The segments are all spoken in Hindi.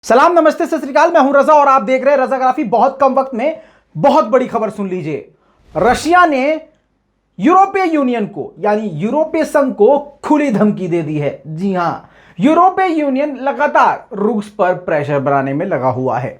सलाम नमस्ते सत श्री अकाल। मैं हूं रजा और आप देख रहे हैं रजाग्राफी। बहुत कम वक्त में बहुत बड़ी खबर सुन लीजिए। रशिया ने यूरोपीय यूनियन को यानी यूरोपीय संघ को खुली धमकी दे दी है। जी हां, यूरोपीय यूनियन लगातार रूस पर प्रेशर बनाने में लगा हुआ है।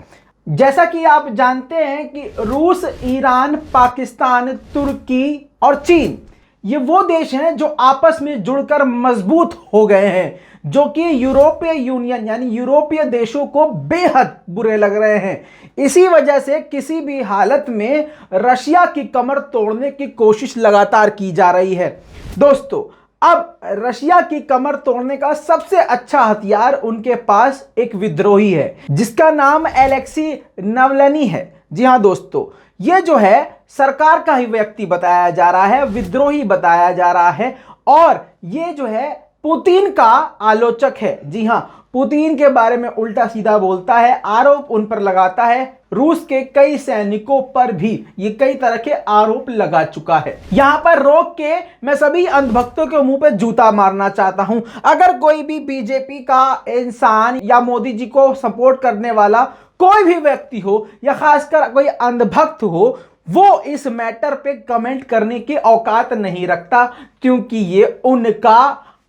जैसा कि आप जानते हैं कि रूस, ईरान, पाकिस्तान, तुर्की और चीन ये वो देश हैं जो आपस में जुड़कर मजबूत हो गए हैं, जो कि यूरोपीय यूनियन यानी यूरोपीय देशों को बेहद बुरे लग रहे हैं। इसी वजह से किसी भी हालत में रशिया की कमर तोड़ने की कोशिश लगातार की जा रही है। दोस्तों, अब रशिया की कमर तोड़ने का सबसे अच्छा हथियार उनके पास एक विद्रोही है जिसका नाम एलेक्सी नावल्नी है। जी हां दोस्तों, ये जो है सरकार का ही व्यक्ति बताया जा रहा है, विद्रोही बताया जा रहा है और ये जो है पुतिन का आलोचक है। जी हां, पुतिन के बारे में उल्टा सीधा बोलता है, आरोप उन पर लगाता है। रूस के कई सैनिकों पर भी ये कई तरह के आरोप लगा चुका है। यहां पर रोक के मैं सभी अंधभक्तों के मुंह पे जूता मारना चाहता हूं। अगर कोई भी बीजेपी का इंसान या मोदी जी को सपोर्ट करने वाला कोई भी व्यक्ति हो या खासकर कोई अंधभक्त हो, वो इस मैटर पे कमेंट करने की औकात नहीं रखता, क्योंकि ये उनका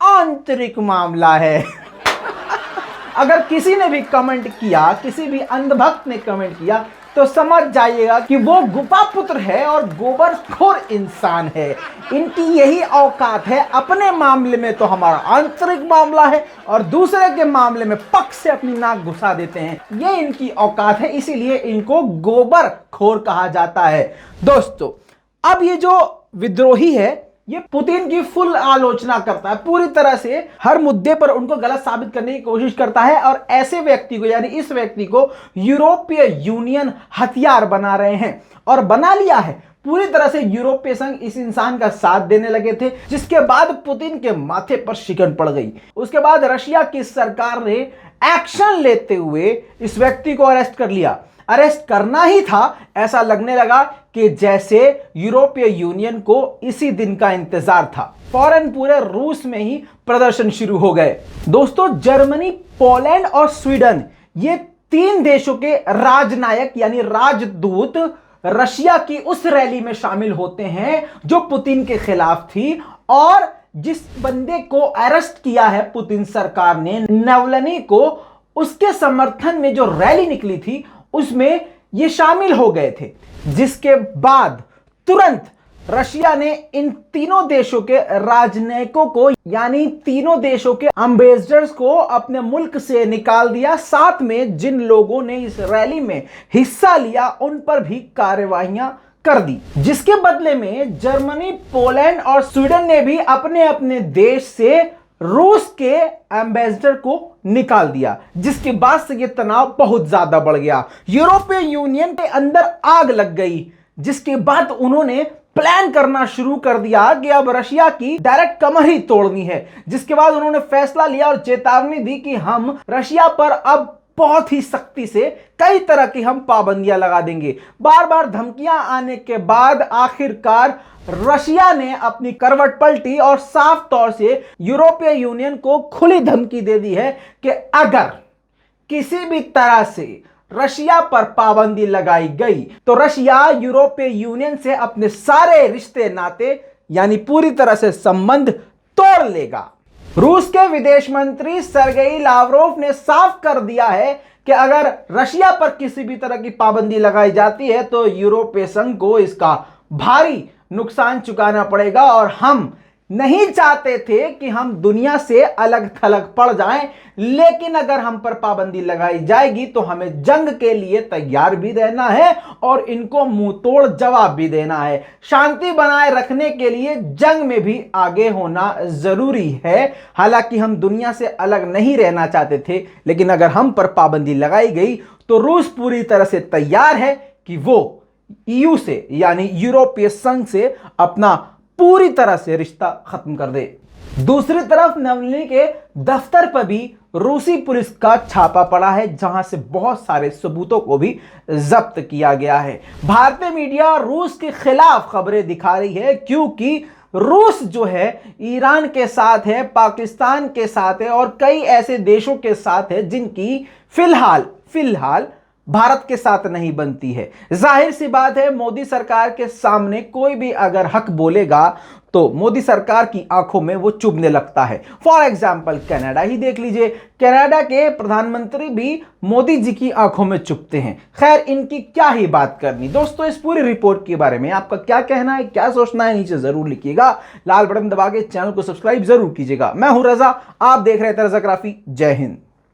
आंतरिक मामला है। अगर किसी ने भी कमेंट किया, किसी भी अंधभक्त ने कमेंट किया, तो समझ जाइएगा कि वो गुफा पुत्र है और गोबरखोर इंसान है। इनकी यही औकात है। अपने मामले में तो हमारा आंतरिक मामला है और दूसरे के मामले में पक से अपनी नाक घुसा देते हैं। ये इनकी औकात है, इसीलिए इनको गोबरखोर कहा जाता है। दोस्तों, अब ये जो विद्रोही है ये पुतिन की फुल आलोचना करता है, पूरी तरह से हर मुद्दे पर उनको गलत साबित करने की कोशिश करता है और ऐसे व्यक्ति को यानी इस व्यक्ति को यूरोपीय यूनियन हथियार बना रहे हैं और बना लिया है। पूरी तरह से यूरोपीय संघ इस इंसान का साथ देने लगे थे, जिसके बाद पुतिन के माथे पर शिकन पड़ गई। उसके बाद रशिया की सरकार ने एक्शन लेते हुए इस व्यक्ति को अरेस्ट कर लिया। अरेस्ट करना ही था, ऐसा लगने लगा कि जैसे यूरोपीय यूनियन को इसी दिन का इंतजार था। फौरन पूरे रूस में ही प्रदर्शन शुरू हो गए। दोस्तों, जर्मनी, पोलैंड और स्वीडन ये तीन देशों के राजनायक यानी राजदूत रशिया की उस रैली में शामिल होते हैं जो पुतिन के खिलाफ थी। और जिस बंदे को अरेस्ट किया है पुतिन सरकार ने, नावल्नी को, उसके समर्थन में जो रैली निकली थी उसमें ये शामिल हो गए थे। जिसके बाद तुरंत रशिया ने इन तीनों देशों के राजनयिकों को यानी तीनों देशों के एम्बेसडर्स को अपने मुल्क से निकाल दिया। साथ में जिन लोगों ने इस रैली में हिस्सा लिया उन पर भी कार्यवाहियां कर दी, जिसके बदले में जर्मनी, पोलैंड और स्वीडन ने भी अपने अपने देश से रूस के एम्बेसडर को निकाल दिया, जिसके बाद से ये तनाव बहुत ज्यादा बढ़ गया। यूरोपीय यूनियन के अंदर आग लग गई, जिसके बाद उन्होंने प्लान करना शुरू कर दिया कि अब रशिया की डायरेक्ट कमर ही तोड़नी है। जिसके बाद उन्होंने फैसला लिया और चेतावनी दी कि हम रशिया पर अब बहुत ही सख्ती से कई तरह की हम पाबंदियां लगा देंगे। बार बार धमकियां आने के बाद आखिरकार रशिया ने अपनी करवट पलटी और साफ तौर से यूरोपीय यूनियन को खुली धमकी दे दी है कि अगर किसी भी तरह से रशिया पर पाबंदी लगाई गई तो रशिया यूरोपीय यूनियन से अपने सारे रिश्ते नाते यानी पूरी तरह से संबंध तोड़ लेगा। रूस के विदेश मंत्री सर्गेई लावरोव ने साफ कर दिया है कि अगर रशिया पर किसी भी तरह की पाबंदी लगाई जाती है तो यूरोपीय संघ को इसका भारी नुकसान चुकाना पड़ेगा। और हम नहीं चाहते थे कि हम दुनिया से अलग थलग पड़ जाएं, लेकिन अगर हम पर पाबंदी लगाई जाएगी तो हमें जंग के लिए तैयार भी रहना है और इनको मुंह तोड़ जवाब भी देना है। शांति बनाए रखने के लिए जंग में भी आगे होना जरूरी है। हालांकि हम दुनिया से अलग नहीं रहना चाहते थे, लेकिन अगर हम पर पाबंदी लगाई गई तो रूस पूरी तरह से तैयार है कि वो ईयू से यानी यूरोपीय संघ से अपना पूरी तरह से रिश्ता खत्म कर दे। दूसरी तरफ नावल्नी के दफ्तर पर भी रूसी पुलिस का छापा पड़ा है, जहां से बहुत सारे सबूतों को भी जब्त किया गया है। भारतीय मीडिया रूस के खिलाफ खबरें दिखा रही है, क्योंकि रूस जो है ईरान के साथ है, पाकिस्तान के साथ है और कई ऐसे देशों के साथ है जिनकी फिलहाल फिलहाल भारत के साथ नहीं बनती है। जाहिर सी बात है, मोदी सरकार के सामने कोई भी अगर हक बोलेगा तो मोदी सरकार की आंखों में वो चुभने लगता है। फॉर एग्जाम्पल कनाडा ही देख लीजिए, कनाडा के प्रधानमंत्री भी मोदी जी की आंखों में चुभते हैं। खैर, इनकी क्या ही बात करनी। दोस्तों, इस पूरी रिपोर्ट के बारे में आपका क्या कहना है, क्या सोचना है, नीचे जरूर लिखिएगा। लाल बटन दबा के चैनल को सब्सक्राइब जरूर कीजिएगा। मैं हूं रजा, आप देख रहे थे रजाग्राफी। जय हिंद।